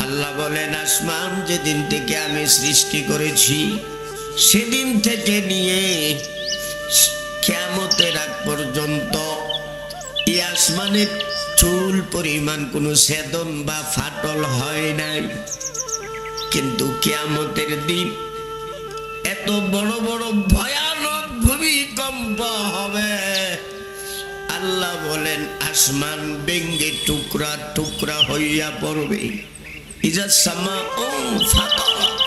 আল্লাহ বলেন আসমান যেদিন থেকে আমি সৃষ্টি করেছি সেদিন থেকে নিয়ে কিয়ামতের আগ পর্যন্ত এই আসমানের চুল পরিমাণ কোনো ছেদন বা ফাটল হয় নাই। কিন্তু কিয়ামতের দিন এত বড় বড় ভয়ানক ভূমিকম্প হবে, আল্লাহ বলেন আসমান ভেঙে টুকরা টুকরা হইয়া পড়বে। ইজা সামাউ ফাতারাত।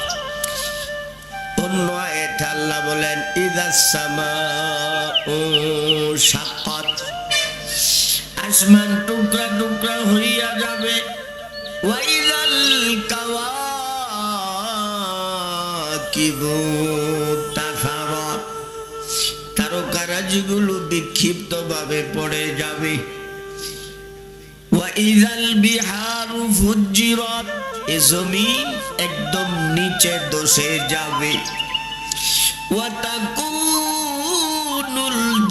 অন্য আয়াতে আল্লাহ বলেন ইজা সামাউ শাক্কাত। আসমান টুকরা টুকরা হইয়া যাবে। ওয়া ইযাল কাওয়াকিবু তাসারাত। তারকারাজিগুলো বিক্ষিপ্ত ভাবে পড়ে যাবে। ওয়া ইযাল বিহারু ফুজ্জিরাত। এ জমিন একদম নিচে ধসে যাবে। ওয়া তাকুনুল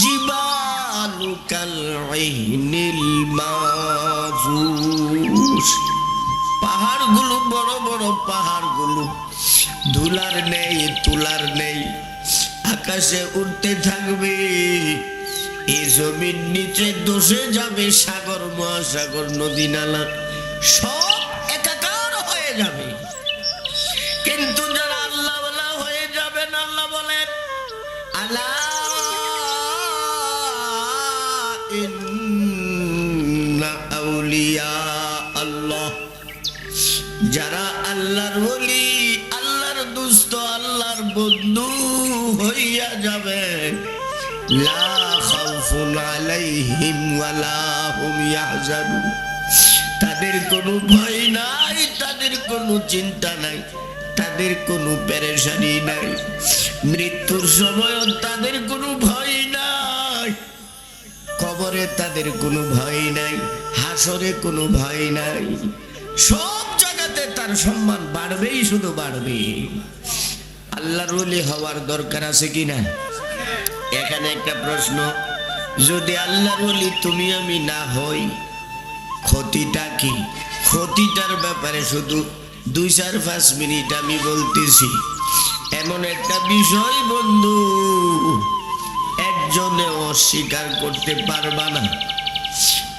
জিবালু কাল ইহনিল মাফুস। পাহাড়গুলো বড় বড় পাহাড়গুলো ধুলার নেই তুলার নেই, আকাশে উঠতে থাকবে। এই জমির নিচে ধসে যাবে। সাগর মহাসাগর নদী নালা সব একাকার হয়ে যাবে। কিন্তু যারা আল্লাহ ওয়ালা হয়ে যাবেন, আল্লাহ বলেন আলা ইন্না আউলিয়া আল্লাহ। যারা আল্লাহর ওলি, আল্লাহর দুস্ত, আল্লাহর বন্ধু হইয়া যাবে, লা খাউফুন আলাইহিম ওয়ালা হুম ইয়াহজানুন। তাদের কোনো ভয় নাই, তাদের কোনো চিন্তা নাই, তাদের কোনো পেরেশানি নাই। মৃত্যুর সময় তাদের কোনো ভয় নাই, কবরে তাদের কোনো ভয় নাই, হাসরে কোনো ভয় নাই। সব জায়গাতে তার সম্মান বাড়বেই, শুধু বাড়বে। আল্লাহর ওলি হওয়ার দরকার আছে কিনা? এখানে একটা প্রশ্ন, যদি আল্লাহর ওলি তুমি আমি না হই, ক্ষতিটা কি? ক্ষতিটার ব্যাপারে শুধু 2-4-5 মিনিট আমি বলতেছি। এমন একটা বিষয় বন্ধু একজনে অস্বীকার করতে পারবা না।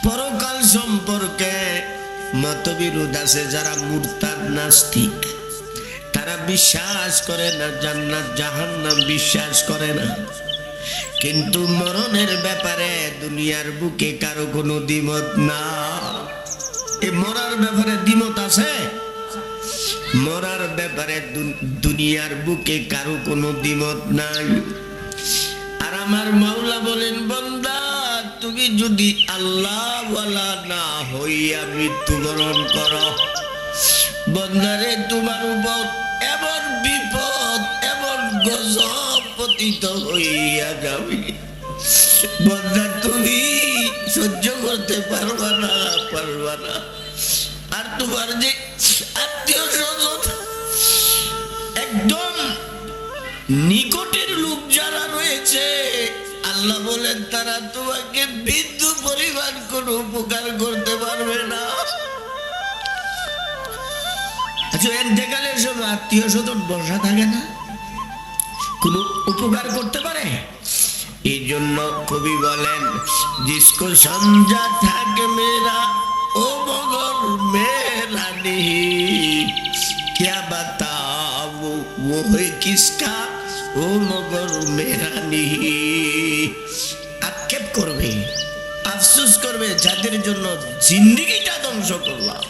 পরকাল সম্পর্কে মতবিরোধ আছে। যারা মুরতাদ নাস্তিক, তারা বিশ্বাস করে না, জান্নাত জাহান্নাম বিশ্বাস করে না। কিন্তু মরণের ব্যাপারে দুনিয়ার বুকে কারো কোনো দ্বিমত না। এই মরার ব্যাপারে দ্বিমত আছে? মরার ব্যাপারে দুনিয়ার বুকে কারো কোনো দ্বিমত নাই। আর আমার মাওলা বলেন, বান্দা তুমি যদি আল্লাহ ওয়ালা না হইয়া মৃত্যুবরণ করো, বান্দারে তোমার উপর এমন বিপদ, এমন গজব পতিত হইয়া যাবে, বান্দা তুমি সহ্য করতে পারবা না, পারবা না। আর তোমার যে আত্মীয় স্বজন, একদম নিকটের লোক যারা রয়েছে, আল্লাহ বলেন তারা তোমাকে বিন্দু পরিমাণ কোনো উপকার করতে পারবে না। আচ্ছা, এতেকালের সময় আত্মীয় স্বজন বসা থাকে না, কোন উপকার করতে পারে? এই জন্য কবি বলেন, জিসকো সমঝা থাকে মেরা ও মগর মেরা नहीं, क्या बताओ वो है किसका ও মগর মেরা नहीं। আক্ষেপ করবে, আফসোস করবে যাদের জন্য জিন্দেগিটা ধ্বংস করলাম।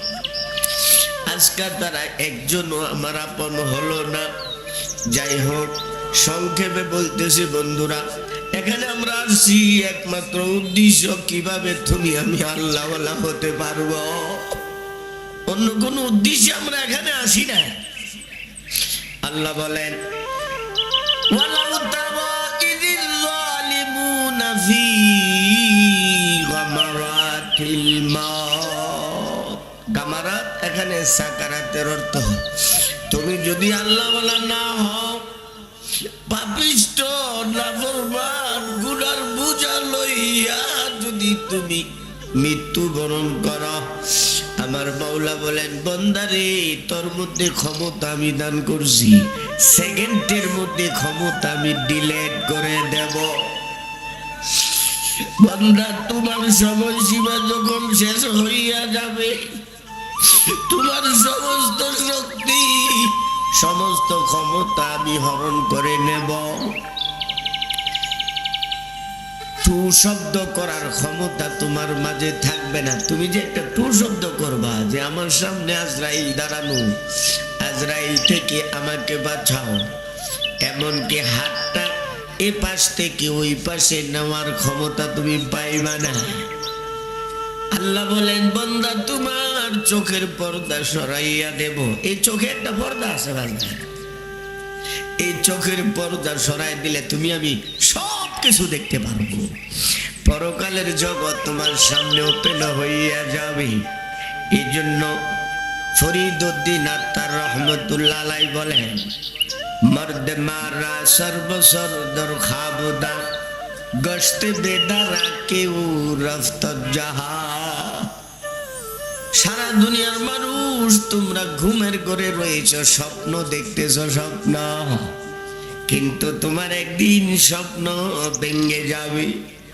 আজকাল তারা একজনও আমার আপন হলো না। যাই হোক, সংক্ষেপে বলতেছি বন্ধুরা, এখানে আমরা আসছি একমাত্র উদ্দেশ্য, কিভাবে তুমি আমি আল্লাহ ওয়ালা হতে পারবো। অন্য কোন উদ্দেশ্যে আমরা এখানে আসি না। আল্লাহ বলেন, ওয়ালাউ তারা ইযিল যালিমুনা ফি গামারাতিল মাউত। গামারাত এখানে সাকারাতের অর্থ, তুমি যদি আল্লাহ ওয়ালা না হও, পাপিষ্ট নাফরমান গুনার বোঝা লইয়া যদি তুমি মৃত্যুবরণ করো, আমার মাওলা বলেন, বান্দারে তোর মধ্যে ক্ষমতা আমি দান করছি, সেকেন্ডের মধ্যে ক্ষমতা আমি ডিলিট করে দেব। বান্দা, তোমার সময়সীমা যখন শেষ হইয়া যাবে, তোমার সমস্ত শক্তি, সমস্ত ক্ষমতা আমি হরণ করে নেব। টু শব্দ করার ক্ষমতা তোমার মাঝে থাকবে না। তুমি যে একটা টু শব্দ করবা যে আমার সামনে আজরাইল দাঁড়ানো, আজরাইল থেকে আমাকে বাঁচাও, এমনকি হাতটা এ পাশ থেকে ওই পাশে নেওয়ার ক্ষমতা তুমি পাইবা না। আল্লাহ বলেন, বান্দা তোমার চোখের পর্দা সরাইয়া দেব। এই চোখে একটা পর্দা আছে বান্দা, এই চোখের পর্দা সরাই দিলে তুমি আমি সব কিছু দেখতে পারবো। পরকালের জগৎ তোমার সামনে ওপেন হইয়া যাবে। এই জন্য ফরিদউদ্দিন আত্মার রহমতুল্লাহ আলাইহি বলেন, মর্দ মারা সর্বসর দর খাবুদা গশতে বেদারা কেউ রফত জাহা। সারা দুনিয়ার মানুষ তোমরা ঘুমের ঘরে রয়েছ, স্বপ্ন দেখতেছ, স্বপ্ন, কিন্তু তোমার একদিন স্বপ্ন ভেঙে যাবে।